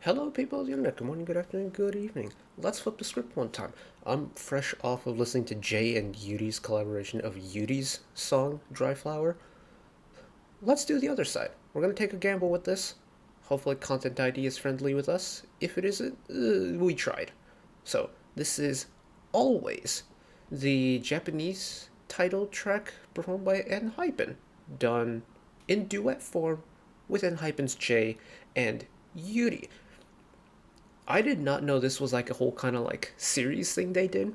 Hello, people of the internet. Good morning, good afternoon, good evening. Let's flip the script one time. I'm fresh off of listening to Jay and Yuuri's collaboration of Yuuri's song, Dry Flower. Let's do the other side. We're going to take a gamble with this. Hopefully, Content ID is friendly with us. If it isn't, we tried. So, this is Always, the Japanese title track performed by Enhypen, done in duet form with Enhypen's Jay and Yuuri. I did not know this was like a whole kind of like series thing they did,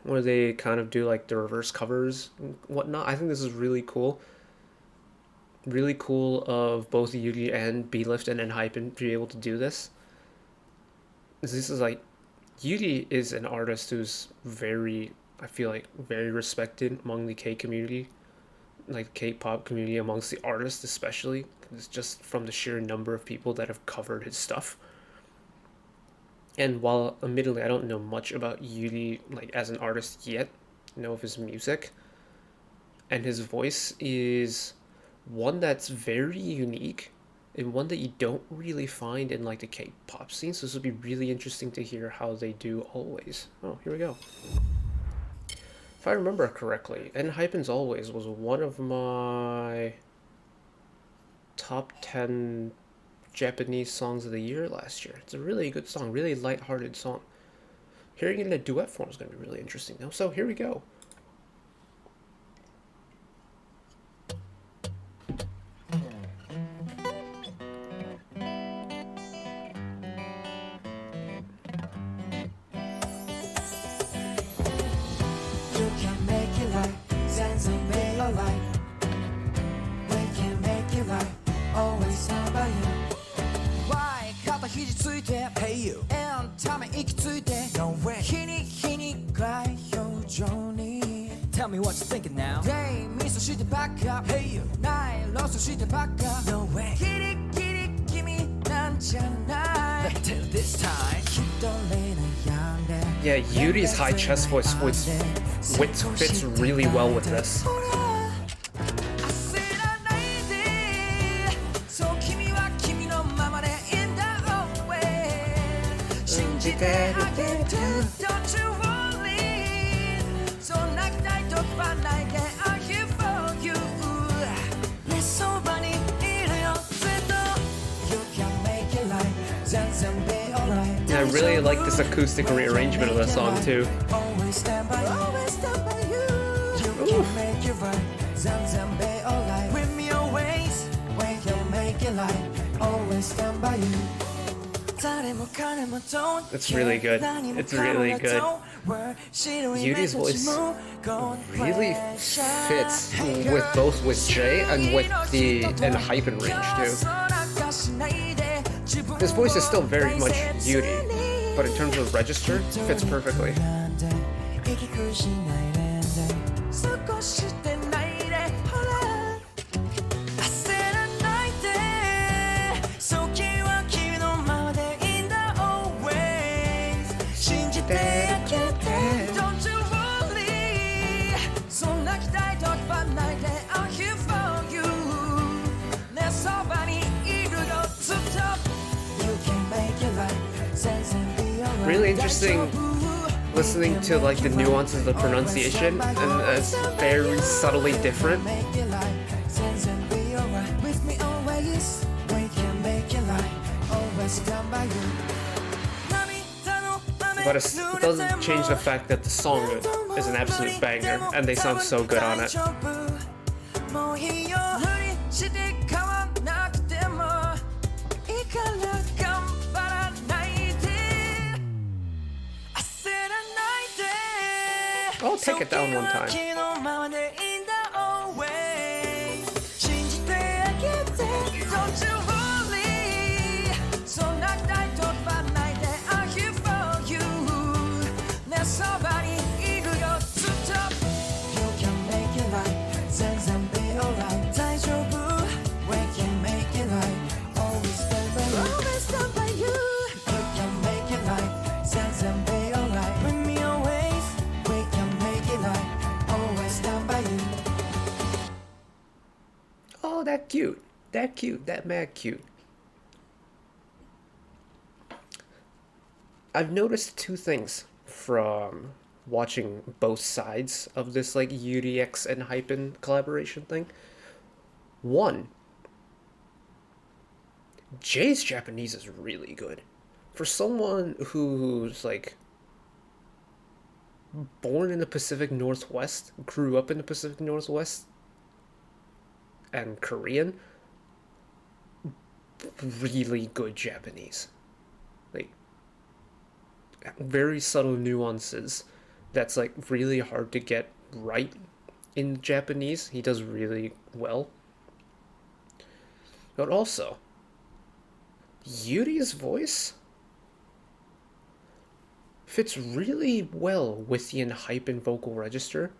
where they kind of do like the reverse covers and whatnot. I think this is really cool. Really cool of both Yuuri and Lift and Enhypen to be able to do this. This is like, Yuuri is an artist who's very, I feel like, very respected among the K community, like K-pop community, amongst the artists especially. It's just from the sheer number of people that have covered his stuff. And while admittedly I don't know much about Yuuri like as an artist yet, I know of his music, and his voice is one that's very unique and one that you don't really find in like the K-pop scene. So this will be really interesting to hear how they do Always. Oh, here we go. If I remember correctly, Enhypen's Always was one of my top 10 Japanese songs of the year last year. It's a really good song, really light-hearted song. Hearing it in a duet form is going to be really interesting though. So here we go. You can make it right, sense and be alright. We can make it right, always stand by you. Why 肩肘ついて Hey you エンタメ息ついて No way 日に日に暗い表情に Tell me what you're thinking now Day ミスしてばっか Hey you ないロスしてばっか No way ギリギリ君なんじゃない Till this time 一人悩んで Yeah, Yuri's high chest voice fits really well with this. And I really like this acoustic rearrangement of the song too. It's really good. It's really good. Yuri's voice really fits with both with Jay and with the Enhypen range too. His voice is still very much Yuuri, but in terms of register, it fits perfectly. Really interesting listening to like the nuances of the pronunciation, and it's very subtly different. But it doesn't change the fact that the song is an absolute banger, and they sound so good on it. I'll take it down one time. Oh, that cute. That cute. That mad cute. I've noticed two things from watching both sides of this like Yuuri X and Hypen collaboration thing. One, Jay's Japanese is really good. For someone who's like born in the Pacific Northwest, grew up in the Pacific Northwest, and Korean, really good Japanese. Like, very subtle nuances that's like really hard to get right in Japanese. He does really well. But also, Yuri's voice fits really well with the Enhypen vocal register.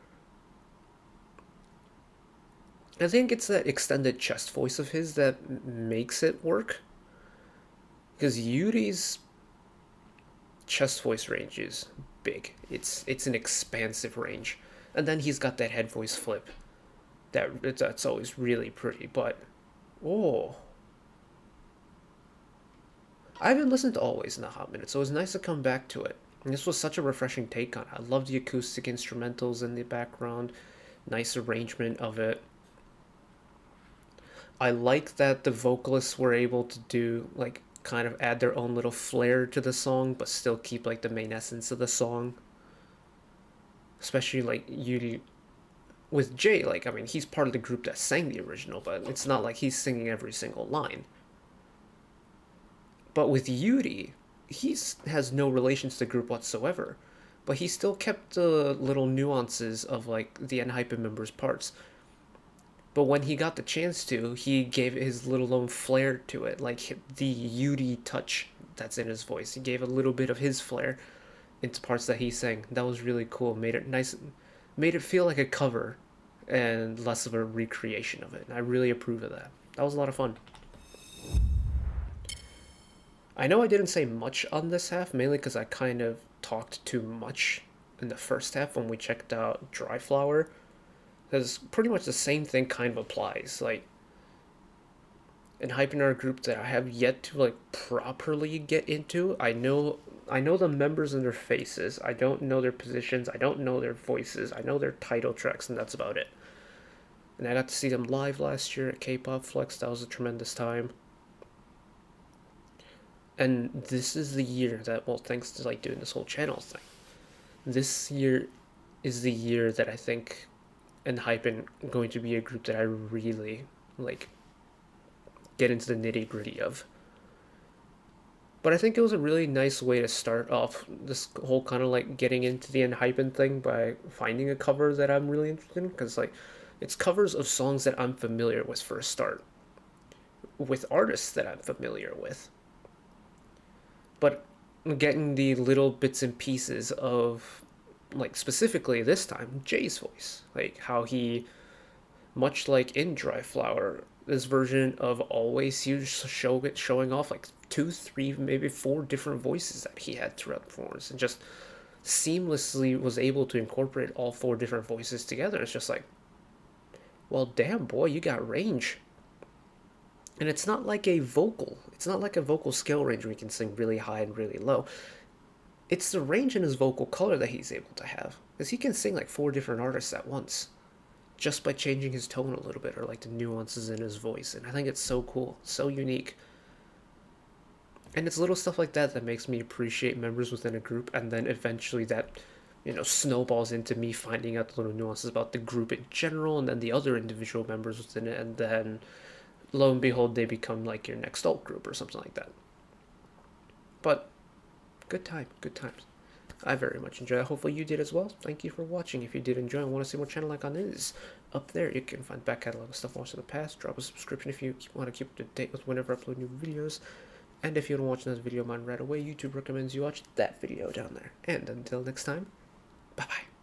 I think it's that extended chest voice of his that makes it work. Because Yuri's chest voice range is big. It's an expansive range. And then he's got that head voice flip. That's always really pretty, but oh, I haven't listened to Always in a hot minute, so it was nice to come back to it. And this was such a refreshing take on it. I love the acoustic instrumentals in the background, nice arrangement of it. I like that the vocalists were able to do like kind of add their own little flair to the song, but still keep like the main essence of the song. Especially like you with Jay, like I mean, he's part of the group that sang the original, but it's not like he's singing every single line. But with Yuuri, he has no relation to the group whatsoever. But he still kept the little nuances of like the Enhypen members' parts. But when he got the chance to, he gave his little own flair to it, like the Yuuri touch that's in his voice. He gave a little bit of his flair into parts that he sang. That was really cool. Made it nice, made it feel like a cover and less of a recreation of it. And I really approve of that. That was a lot of fun. I know I didn't say much on this half, mainly because I kind of talked too much in the first half when we checked out Dry Flower. Because pretty much the same thing kind of applies. Like, Enhypen are a group that I have yet to like properly get into. I know the members and their faces. I don't know their positions. I don't know their voices. I know their title tracks, and that's about it. And I got to see them live last year at K-Pop Flex. That was a tremendous time. And this is the year that, well, thanks to like doing this whole channel thing, this year is the year that I think Enhypen going to be a group that I really like get into the nitty gritty of. But I think it was a really nice way to start off this whole kind of like getting into the Enhypen thing by finding a cover that I'm really interested in, because like it's covers of songs that I'm familiar with for a start, with artists that I'm familiar with, but getting the little bits and pieces of like specifically this time Jay's voice, like how he, much like in Dry Flower, this version of Always, he was showing off like two, three, maybe four different voices that he had throughout the performance, and just seamlessly was able to incorporate all four different voices together. It's just like, well, damn boy, you got range. And it's not like a vocal. It's not like a vocal scale range where he can sing really high and really low. It's the range in his vocal color that he's able to have. Because he can sing like four different artists at once. Just by changing his tone a little bit, or like the nuances in his voice. And I think it's so cool. So unique. And it's little stuff like that that makes me appreciate members within a group. And then eventually that, snowballs into me finding out the little nuances about the group in general. And then the other individual members within it. And then lo and behold, they become like your next alt group or something like that. But good times. I very much enjoyed it. Hopefully you did as well. Thank you for watching. If you did enjoy and want to see more channel like on this, up there you can find back catalog of stuff watched in the past. Drop a subscription if you want to keep up to date with whenever I upload new videos. And if you don't watch another video of mine right away, YouTube recommends you watch that video down there. And until next time, bye bye.